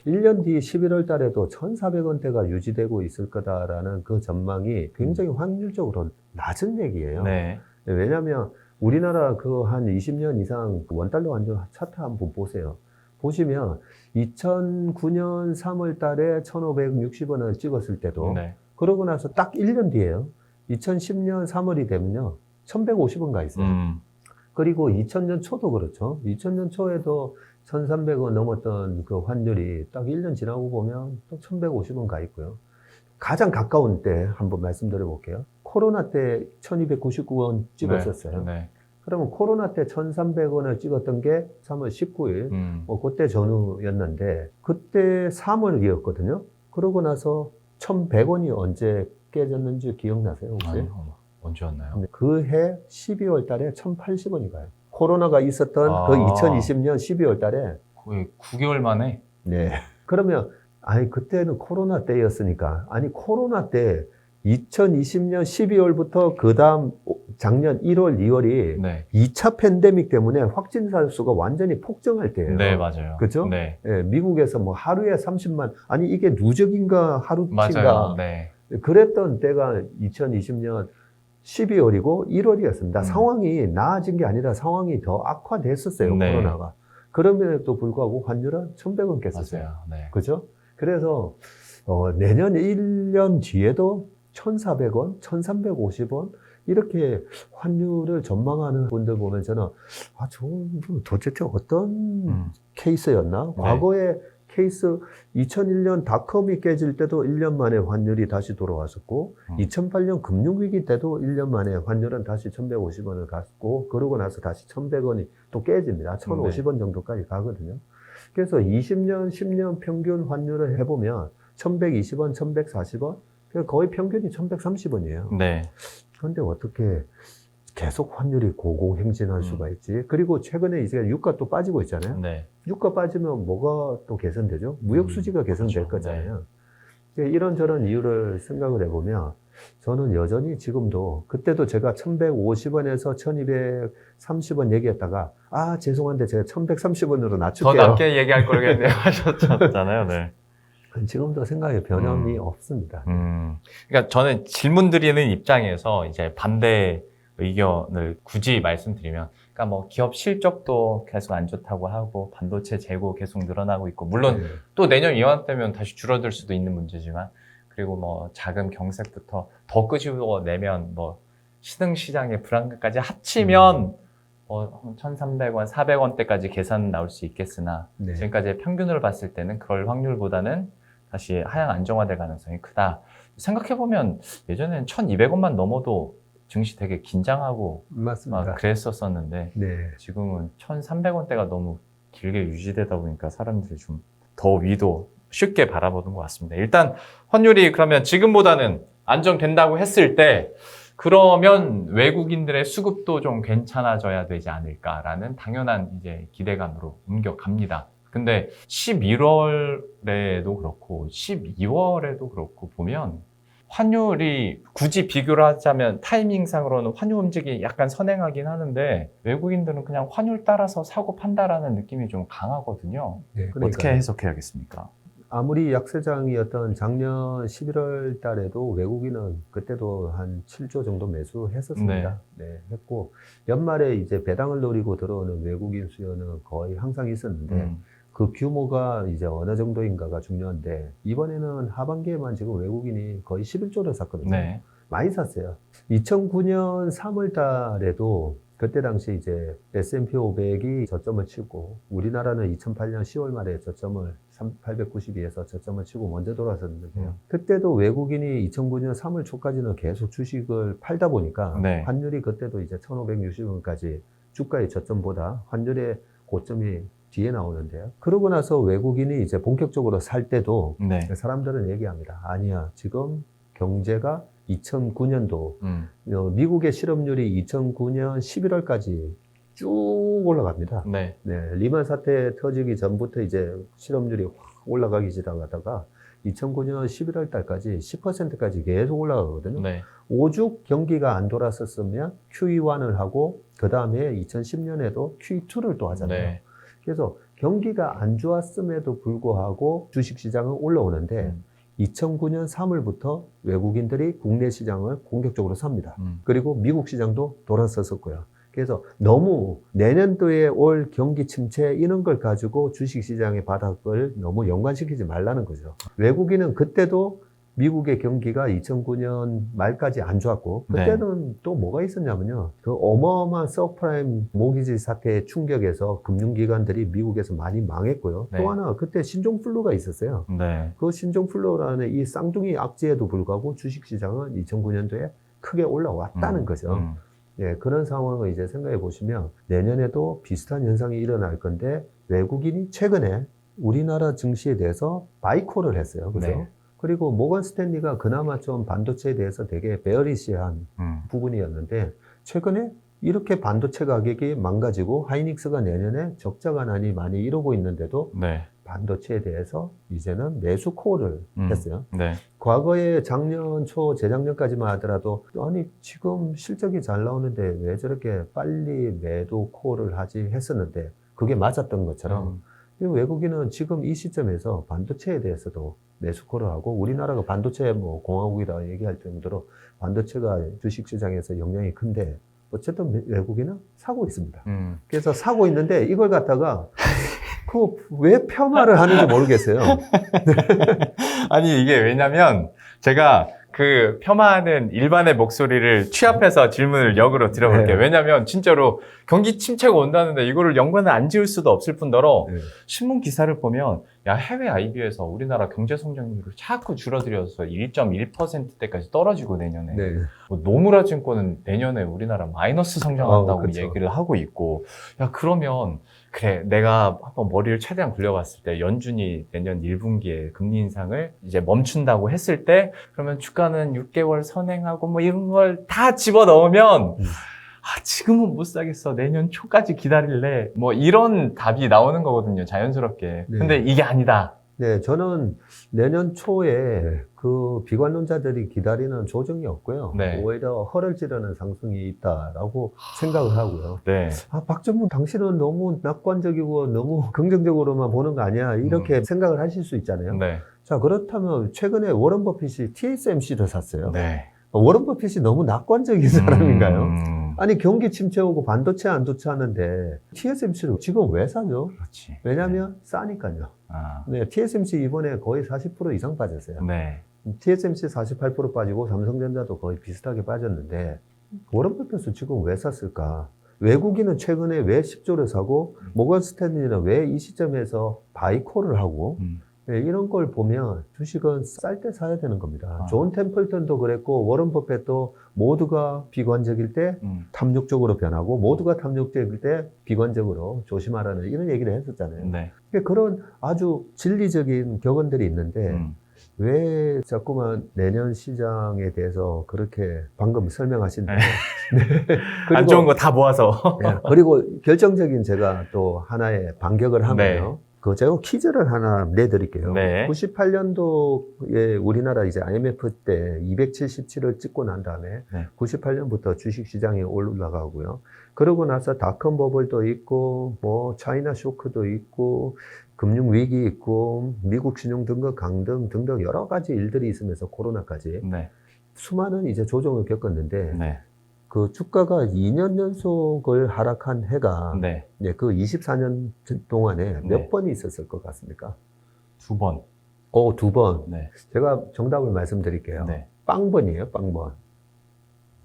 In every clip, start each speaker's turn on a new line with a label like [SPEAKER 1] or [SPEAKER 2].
[SPEAKER 1] 1년 뒤 11월 달에도 1,400원대가 유지되고 있을 거다라는 그 전망이 굉장히 확률적으로 낮은 얘기예요.
[SPEAKER 2] 네.
[SPEAKER 1] 왜냐하면 우리나라 그 한 20년 이상 원달러 완전 차트 한번 보세요. 보시면 2009년 3월 달에 1,560원을 찍었을 때도
[SPEAKER 2] 네.
[SPEAKER 1] 그러고 나서 딱 1년 뒤에요. 2010년 3월이 되면요. 1,150원 가 있어요. 그리고 2000년 초도 그렇죠. 2000년 초에도 1,300원 넘었던 그 환율이 딱 1년 지나고 보면 또 1,150원 가 있고요. 가장 가까운 때 한번 말씀드려 볼게요. 코로나 때 1,299원 찍었었어요.
[SPEAKER 2] 네.
[SPEAKER 1] 그러면 코로나 때 1,300원을 찍었던 게 3월 19일, 그때 전후였는데, 그때 3월이었거든요. 그러고 나서 1,100원이 언제 깨졌는지 기억나세요, 혹시?
[SPEAKER 2] 아니, 언제였나요?
[SPEAKER 1] 그 해 12월 달에 1,080원이 가요. 코로나가 있었던 그 2020년 12월 달에.
[SPEAKER 2] 거의 9개월 만에?
[SPEAKER 1] 네. 그러면, 아니, 그때는 코로나 때였으니까. 아니, 코로나 때 2020년 12월부터 그 다음 작년 1월, 2월이
[SPEAKER 2] 네.
[SPEAKER 1] 2차 팬데믹 때문에 확진자 수가 완전히 폭증할 때예요.
[SPEAKER 2] 네, 맞아요.
[SPEAKER 1] 그죠?
[SPEAKER 2] 네.
[SPEAKER 1] 예, 미국에서 뭐 하루에 30만, 아니, 이게 누적인가 하루치인가.
[SPEAKER 2] 맞아요. 네.
[SPEAKER 1] 그랬던 때가 2020년 12월이고 1월이었습니다. 상황이 나아진 게 아니라 상황이 더 악화됐었어요,
[SPEAKER 2] 네.
[SPEAKER 1] 코로나가. 그럼에도 불구하고 환율은 1,100원 깼었어요.
[SPEAKER 2] 맞아요. 네.
[SPEAKER 1] 그죠? 그래서 내년 1년 뒤에도 1,400원, 1,350원 이렇게 환율을 전망하는 분들 보면 저는 저분 도대체 어떤 케이스였나?
[SPEAKER 2] 네.
[SPEAKER 1] 과거에 케이스 2001년 닷컴이 깨질 때도 1년 만에 환율이 다시 돌아왔었고 2008년 금융위기 때도 1년 만에 환율은 다시 1,150원을 갔고 그러고 나서 다시 1,100원이 또 깨집니다. 1,050원 정도까지 가거든요. 그래서 20년, 10년 평균 환율을 해보면 1,120원, 1,140원 거의 평균이 1,130원이에요.
[SPEAKER 2] 네.
[SPEAKER 1] 그런데 어떻게 계속 환율이 고공행진할 수가 있지? 그리고 최근에 이제 유가 또 빠지고 있잖아요.
[SPEAKER 2] 네.
[SPEAKER 1] 유가 빠지면 뭐가 또 개선되죠? 무역 수지가 개선될
[SPEAKER 2] 그렇죠.
[SPEAKER 1] 거잖아요. 이런저런 이유를 생각을 해보면 저는 여전히 지금도 그때도 제가 1,150원에서 1,230원 얘기했다가 죄송한데 제가 1,130원으로 낮출게요.
[SPEAKER 2] 더 낮게 얘기할 걸 그랬네요 하셨잖아요. 네.
[SPEAKER 1] 지금도 생각에 변함이 없습니다.
[SPEAKER 2] 그러니까 저는 질문 드리는 입장에서 이제 반대 의견을 굳이 말씀드리면, 그러니까 뭐 기업 실적도 계속 안 좋다고 하고 반도체 재고 계속 늘어나고 있고, 물론 또 내년 이맘때면 다시 줄어들 수도 있는 문제지만, 그리고 뭐 자금 경색부터 더 끄집어내면 뭐 시등시장의 불안감까지 합치면 1,300원, 400원대까지 계산 나올 수 있겠으나 지금까지의 평균으로 봤을 때는 그럴 확률보다는 다시 하향 안정화될 가능성이 크다. 생각해보면 예전에는 1,200원만 넘어도 증시 되게 긴장하고
[SPEAKER 1] 맞습니다.
[SPEAKER 2] 그랬었었는데 지금은 1,300원대가 너무 길게 유지되다 보니까 사람들이 좀 더 위도 쉽게 바라보는 것 같습니다. 일단 환율이 그러면 지금보다는 안정된다고 했을 때 그러면 외국인들의 수급도 좀 괜찮아져야 되지 않을까라는 당연한 이제 기대감으로 옮겨갑니다. 근데 11월에도 그렇고 12월에도 그렇고 보면 환율이 굳이 비교를 하자면 타이밍상으로는 환율 움직임이 약간 선행하긴 하는데 외국인들은 그냥 환율 따라서 사고 판다라는 느낌이 좀 강하거든요. 어떻게 해석해야겠습니까?
[SPEAKER 1] 아무리 약세장이었던 작년 11월 달에도 외국인은 그때도 한 7조 정도 매수했었습니다. 했고 연말에 이제 배당을 노리고 들어오는 외국인 수요는 거의 항상 있었는데 그 규모가 이제 어느 정도인가가 중요한데 이번에는 하반기에만 지금 외국인이 거의 11조를 샀거든요. 많이 샀어요. 2009년 3월 달에도 그때 당시 이제 S&P 500이 저점을 치고 우리나라는 2008년 10월 말에 저점을 892에서 저점을 치고 먼저 돌아섰는데요. 그때도 외국인이 2009년 3월 초까지는 계속 주식을 팔다 보니까 환율이 그때도 이제 1,560원까지 주가의 저점보다 환율의 고점이 뒤에 나오는데요. 그러고 나서 외국인이 이제 본격적으로 살 때도 사람들은 얘기합니다. 아니야, 지금 경제가 2009년도 미국의 실업률이 2009년 11월까지 쭉 올라갑니다. 리만 사태 터지기 전부터 이제 실업률이 확 올라가기 시작하다가 2009년 11월 달까지 10%까지 계속 올라가거든요. 오죽 경기가 안 돌았었으면 QE1을 하고 그 다음에 2010년에도 QE2를 또 하잖아요. 그래서 경기가 안 좋았음에도 불구하고 주식시장은 올라오는데 2009년 3월부터 외국인들이 국내 시장을 공격적으로 삽니다. 그리고 미국 시장도 돌아섰었고요. 그래서 너무 내년도에 올 경기 침체 이런 걸 가지고 주식시장의 바닥을 너무 연관시키지 말라는 거죠. 외국인은 그때도 미국의 경기가 2009년 말까지 안 좋았고 그때는 또 뭐가 있었냐면요. 그 어마어마한 서프라임 모기지 사태의 충격에서 금융기관들이 미국에서 많이 망했고요.
[SPEAKER 2] 네.
[SPEAKER 1] 또 하나 그때 신종플루가 있었어요.
[SPEAKER 2] 네.
[SPEAKER 1] 그 신종플루라는 이 쌍둥이 악재에도 불구하고 주식시장은 2009년도에 크게 올라왔다는 거죠. 예, 그런 상황을 이제 생각해 보시면 내년에도 비슷한 현상이 일어날 건데 외국인이 최근에 우리나라 증시에 대해서 바이콜을 했어요. 그죠?
[SPEAKER 2] 네.
[SPEAKER 1] 그리고 모건 스탠리가 그나마 좀 반도체에 대해서 되게 베어리시한 부분이었는데 최근에 이렇게 반도체 가격이 망가지고 하이닉스가 내년에 적자 가난이 많이 이루고 있는데도
[SPEAKER 2] 네.
[SPEAKER 1] 반도체에 대해서 이제는 매수 콜을 했어요.
[SPEAKER 2] 네.
[SPEAKER 1] 과거에 작년 초, 재작년까지만 하더라도 아니 지금 실적이 잘 나오는데 왜 저렇게 빨리 매도 콜을 하지 했었는데 그게 맞았던 것처럼 이 외국인은 지금 이 시점에서 반도체에 대해서도 매수 콜을 하고 우리나라가 반도체 뭐 공화국이라 얘기할 정도로 반도체가 주식시장에서 영향이 큰데 어쨌든 외국인은 사고 있습니다. 그래서 사고 있는데 이걸 갖다가 왜 폄하를 하는지 모르겠어요.
[SPEAKER 2] 아니, 이게 왜냐면 제가 그 폄하하는 일반의 목소리를 취합해서 질문을 역으로 드려볼게요.
[SPEAKER 1] 네.
[SPEAKER 2] 왜냐면 진짜로 경기 침체가 온다는데 이거를 연관을 안 지을 수도 없을 뿐더러
[SPEAKER 1] 네.
[SPEAKER 2] 신문 기사를 보면 야, 해외 IB에서 우리나라 경제 성장률을 자꾸 줄어들여서 1.1%대까지 떨어지고 내년에
[SPEAKER 1] 네.
[SPEAKER 2] 뭐 노무라 증권은 내년에 우리나라 마이너스 성장한다고
[SPEAKER 1] 그쵸.
[SPEAKER 2] 얘기를 하고 있고 야, 그러면 그래, 내가 한번 머리를 최대한 굴려봤을 때 연준이 내년 1분기에 금리 인상을 이제 멈춘다고 했을 때 그러면 주가는 6개월 선행하고 뭐 이런 걸 다 집어넣으면 아, 지금은 못 사겠어. 내년 초까지 기다릴래. 뭐 이런 답이 나오는 거거든요. 자연스럽게.
[SPEAKER 1] 네.
[SPEAKER 2] 근데 이게 아니다.
[SPEAKER 1] 네, 저는 내년 초에 그 비관론자들이 기다리는 조정이 없고요.
[SPEAKER 2] 네.
[SPEAKER 1] 오히려 허를 찌르는 상승이 있다라고 생각을 하고요.
[SPEAKER 2] 네.
[SPEAKER 1] 아, 박전문 당신은 너무 낙관적이고 너무 긍정적으로만 보는 거 아니야? 이렇게 생각을 하실 수 있잖아요.
[SPEAKER 2] 네.
[SPEAKER 1] 자, 그렇다면 최근에 워런 버핏이 TSMC를 샀어요.
[SPEAKER 2] 네.
[SPEAKER 1] 워런 버핏이 너무 낙관적인 사람인가요?
[SPEAKER 2] 음.
[SPEAKER 1] 아니, 경기 침체 오고 반도체 안 좋다는데 TSMC를 지금 왜 사죠?
[SPEAKER 2] 그렇지.
[SPEAKER 1] 왜냐면 싸니까요.
[SPEAKER 2] 아.
[SPEAKER 1] 네, TSMC 이번에 거의 40% 이상 빠졌어요.
[SPEAKER 2] 네.
[SPEAKER 1] TSMC 48% 빠지고 삼성전자도 거의 비슷하게 빠졌는데 워런 버핏은 지금 왜 샀을까? 외국인은 최근에 왜 10조를 사고 모건 스탠리는 왜 이 시점에서 바이콜을 하고 네, 이런 걸 보면 주식은 쌀 때 사야 되는 겁니다. 존 템플턴도 그랬고 워런 버핏도 모두가 비관적일 때 탐욕적으로 변하고 모두가 탐욕적일 때 비관적으로 조심하라는 이런 얘기를 했었잖아요.
[SPEAKER 2] 네.
[SPEAKER 1] 그런 아주 진리적인 격언들이 있는데 왜 자꾸만 내년 시장에 대해서 그렇게 방금 설명하신 대로
[SPEAKER 2] 안 좋은 거 다 모아서.
[SPEAKER 1] 네, 그리고 결정적인 제가 또 하나의 반격을 하면요.
[SPEAKER 2] 네.
[SPEAKER 1] 그 제가 퀴즈를 하나 내드릴게요.
[SPEAKER 2] 네.
[SPEAKER 1] 98년도에 우리나라 이제 IMF 때 277을 찍고 난 다음에
[SPEAKER 2] 네.
[SPEAKER 1] 98년부터 주식시장이 올라가고요. 그러고 나서 닷컴 버블도 있고 뭐 차이나 쇼크도 있고 금융위기 있고 미국 신용 등급 강등 등등 여러 가지 일들이 있으면서 코로나까지
[SPEAKER 2] 네.
[SPEAKER 1] 수많은 이제 조정을 겪었는데
[SPEAKER 2] 네.
[SPEAKER 1] 그 주가가 2년 연속을 하락한 해가
[SPEAKER 2] 네.
[SPEAKER 1] 네, 그 24년 동안에 몇
[SPEAKER 2] 네.
[SPEAKER 1] 번이 있었을 것 같습니까?
[SPEAKER 2] 2번.
[SPEAKER 1] 2번.
[SPEAKER 2] 네.
[SPEAKER 1] 제가 정답을 말씀드릴게요.
[SPEAKER 2] 네.
[SPEAKER 1] 빵번이에요, 빵번.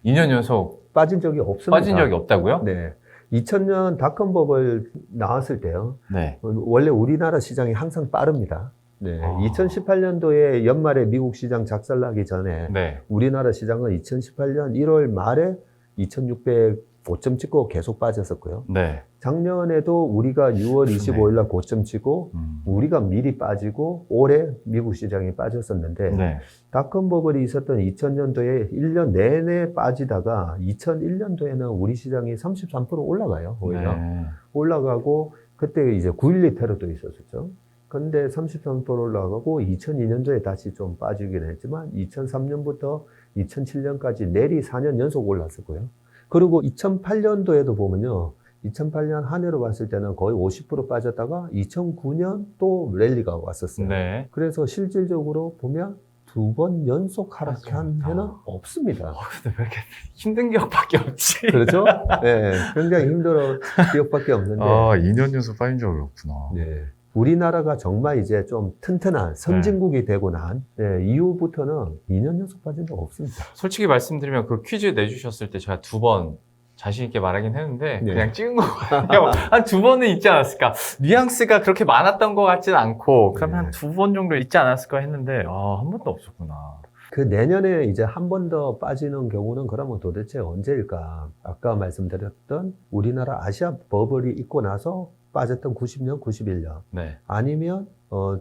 [SPEAKER 2] 2년 연속
[SPEAKER 1] 빠진 적이 없습니다.
[SPEAKER 2] 빠진 적이 없다고요?
[SPEAKER 1] 네. 2000년 닷컴 버블 나왔을 때요.
[SPEAKER 2] 네.
[SPEAKER 1] 원래 우리나라 시장이 항상 빠릅니다. 네.
[SPEAKER 2] 아.
[SPEAKER 1] 2018년도에 연말에 미국 시장 작살나기 전에
[SPEAKER 2] 네.
[SPEAKER 1] 우리나라 시장은 2018년 1월 말에 2605점 찍고 계속 빠졌었고요.
[SPEAKER 2] 네.
[SPEAKER 1] 작년에도 우리가 6월 25일 날 고점 치고 우리가 미리 빠지고 올해 미국 시장이 빠졌었는데
[SPEAKER 2] 네.
[SPEAKER 1] 닷컴 버블이 있었던 2000년도에 1년 내내 빠지다가 2001년도에는 우리 시장이 33% 올라가요. 오히려.
[SPEAKER 2] 네.
[SPEAKER 1] 올라가고 그때 이제 9.12 테러도 있었었죠. 근데 33% 올라가고 2002년도에 다시 좀 빠지긴 했지만 2003년부터 2007년까지 내리 4년 연속 올랐었고요. 그리고 2008년도에도 보면요. 2008년 한 해로 봤을 때는 거의 50% 빠졌다가 2009년 또 랠리가 왔었어요.
[SPEAKER 2] 네.
[SPEAKER 1] 그래서 실질적으로 보면 2번 연속 하락한
[SPEAKER 2] 맞아요.
[SPEAKER 1] 해는 없습니다.
[SPEAKER 2] 근데 왜 이렇게 힘든 기억밖에 없지?
[SPEAKER 1] 그렇죠? 네, 굉장히 힘들어 기억밖에 없는데.
[SPEAKER 2] 2년 연속 빠진 적이 없구나.
[SPEAKER 1] 네. 우리나라가 정말 이제 좀 튼튼한 선진국이 되고 난 이후부터는 2년 연속 빠진 적 없습니다.
[SPEAKER 2] 솔직히 말씀드리면 그 퀴즈 내주셨을 때 제가 2번 자신 있게 말하긴 했는데
[SPEAKER 1] 네.
[SPEAKER 2] 그냥 찍은 거거든요. 한 2번은 있지 않았을까? 뉘앙스가 그렇게 많았던 것 같지는 않고 그럼
[SPEAKER 1] 네.
[SPEAKER 2] 한 2번 정도 있지 않았을까 했는데 한 번도 없었구나.
[SPEAKER 1] 그 내년에 이제 한 번 더 빠지는 경우는 그러면 도대체 언제일까? 아까 말씀드렸던 우리나라 아시아 버블이 있고 나서 빠졌던 90년, 91년.
[SPEAKER 2] 네.
[SPEAKER 1] 아니면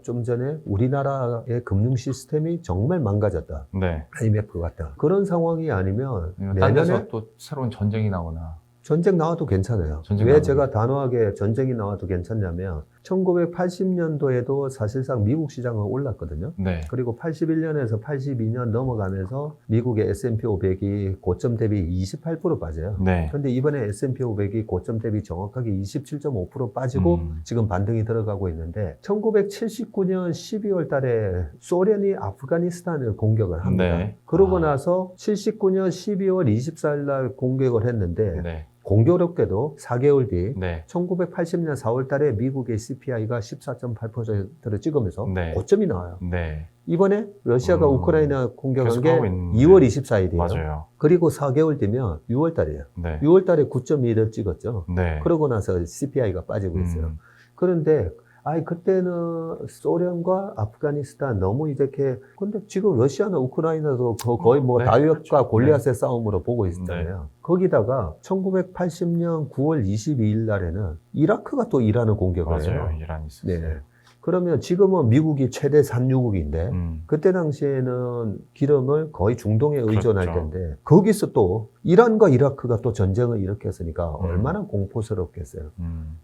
[SPEAKER 1] 좀 전에 우리나라의 금융 시스템이 정말 망가졌다.
[SPEAKER 2] 네.
[SPEAKER 1] IMF 같다. 그런 상황이 아니면
[SPEAKER 2] 딴 데서
[SPEAKER 1] 내년에
[SPEAKER 2] 또 새로운 전쟁이 나오나.
[SPEAKER 1] 전쟁 나와도 괜찮아요.
[SPEAKER 2] 전쟁
[SPEAKER 1] 왜
[SPEAKER 2] 나와도
[SPEAKER 1] 제가 단호하게 전쟁이 나와도 괜찮냐면 1980년도에도 사실상 미국 시장은 올랐거든요.
[SPEAKER 2] 네.
[SPEAKER 1] 그리고 81년에서 82년 넘어가면서 미국의 S&P 500이 고점 대비 28% 빠져요.
[SPEAKER 2] 네.
[SPEAKER 1] 근데 이번에 S&P 500이 고점 대비 정확하게 27.5% 빠지고 지금 반등이 들어가고 있는데 1979년 12월 달에 소련이 아프가니스탄을 공격을 합니다.
[SPEAKER 2] 네.
[SPEAKER 1] 그러고 나서 79년 12월 24일 날 공격을 했는데
[SPEAKER 2] 네.
[SPEAKER 1] 공교롭게도 4개월 뒤
[SPEAKER 2] 네.
[SPEAKER 1] 1980년 4월 달에 미국의 CPI가 14.8%를 찍으면서
[SPEAKER 2] 네.
[SPEAKER 1] 고점이 나와요.
[SPEAKER 2] 네.
[SPEAKER 1] 이번에 러시아가 우크라이나 공격한 게
[SPEAKER 2] 계속하고 있는데.
[SPEAKER 1] 2월 24일이에요.
[SPEAKER 2] 맞아요.
[SPEAKER 1] 그리고 4개월 뒤면 6월 달이에요.
[SPEAKER 2] 네.
[SPEAKER 1] 6월 달에 9.2를 찍었죠.
[SPEAKER 2] 네.
[SPEAKER 1] 그러고 나서 CPI가 빠지고 있어요. 그런데 그때는 소련과 아프가니스탄 너무 이렇게 근데 지금 러시아나 우크라이나도 거의 뭐
[SPEAKER 2] 네,
[SPEAKER 1] 다윗과
[SPEAKER 2] 그렇죠.
[SPEAKER 1] 골리앗의 싸움으로 보고 있잖아요. 거기다가 1980년 9월 22일 날에는 이라크가 또 이란을 공격을 해요.
[SPEAKER 2] 맞아요. 이란이 있었어요.
[SPEAKER 1] 네. 그러면 지금은 미국이 최대 산유국인데 그때 당시에는 기름을 거의 중동에 의존할
[SPEAKER 2] 그렇죠.
[SPEAKER 1] 텐데 거기서 또 이란과 이라크가 또 전쟁을 일으켰으니까 얼마나 공포스럽겠어요.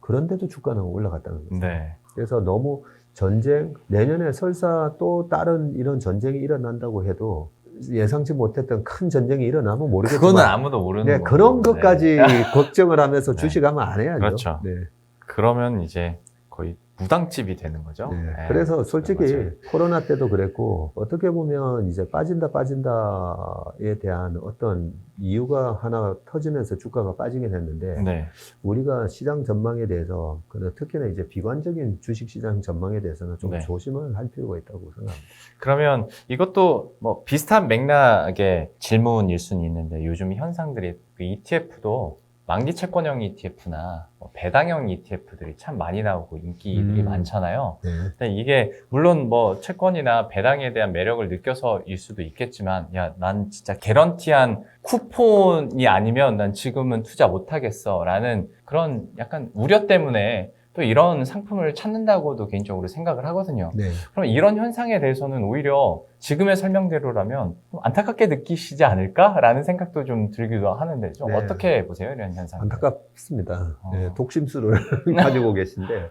[SPEAKER 1] 그런데도 주가는 올라갔다는 거죠.
[SPEAKER 2] 네.
[SPEAKER 1] 그래서 너무 전쟁, 내년에 설사 또 다른 이런 전쟁이 일어난다고 해도 예상치 못했던 큰 전쟁이 일어나면 모르겠지만
[SPEAKER 2] 그거는 아무도 모르는
[SPEAKER 1] 네,
[SPEAKER 2] 거고.
[SPEAKER 1] 그런 것까지
[SPEAKER 2] 네.
[SPEAKER 1] 걱정을 하면서
[SPEAKER 2] 네.
[SPEAKER 1] 주식하면 안 해야죠.
[SPEAKER 2] 그렇죠.
[SPEAKER 1] 네.
[SPEAKER 2] 그러면 이제 거의 무당집이 되는 거죠.
[SPEAKER 1] 네.
[SPEAKER 2] 네.
[SPEAKER 1] 그래서 솔직히
[SPEAKER 2] 맞아요.
[SPEAKER 1] 코로나 때도 그랬고 어떻게 보면 이제 빠진다에 대한 어떤 이유가 하나 터지면서 주가가 빠지긴 했는데
[SPEAKER 2] 네.
[SPEAKER 1] 우리가 시장 전망에 대해서 특히나 이제 비관적인 주식 시장 전망에 대해서는 좀
[SPEAKER 2] 네.
[SPEAKER 1] 조심을 할 필요가 있다고 생각합니다.
[SPEAKER 2] 그러면 이것도 뭐 비슷한 맥락의 질문일 수는 있는데 요즘 현상들이 그 ETF도 만기 채권형 ETF나 배당형 ETF들이 참 많이 나오고 인기들이 많잖아요.
[SPEAKER 1] 네.
[SPEAKER 2] 근데 이게 물론 뭐 채권이나 배당에 대한 매력을 느껴서일 수도 있겠지만 야, 난 진짜 개런티한 쿠폰이 아니면 난 지금은 투자 못하겠어 라는 그런 약간 우려 때문에 또 이런 상품을 찾는다고도 개인적으로 생각을 하거든요.
[SPEAKER 1] 네.
[SPEAKER 2] 그럼 이런 현상에 대해서는 오히려 지금의 설명대로라면 좀 안타깝게 느끼시지 않을까라는 생각도 좀 들기도 하는데 좀
[SPEAKER 1] 네.
[SPEAKER 2] 어떻게 보세요? 이런 현상.
[SPEAKER 1] 안타깝습니다. 네, 독심술을 가지고 계신데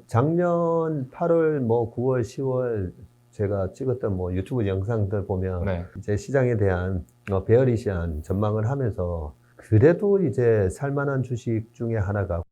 [SPEAKER 1] 작년 8월, 뭐 9월, 10월 제가 찍었던 뭐 유튜브 영상들 보면
[SPEAKER 2] 네.
[SPEAKER 1] 이제 시장에 대한 베어리시한 전망을 하면서 그래도 이제 살만한 주식 중에 하나가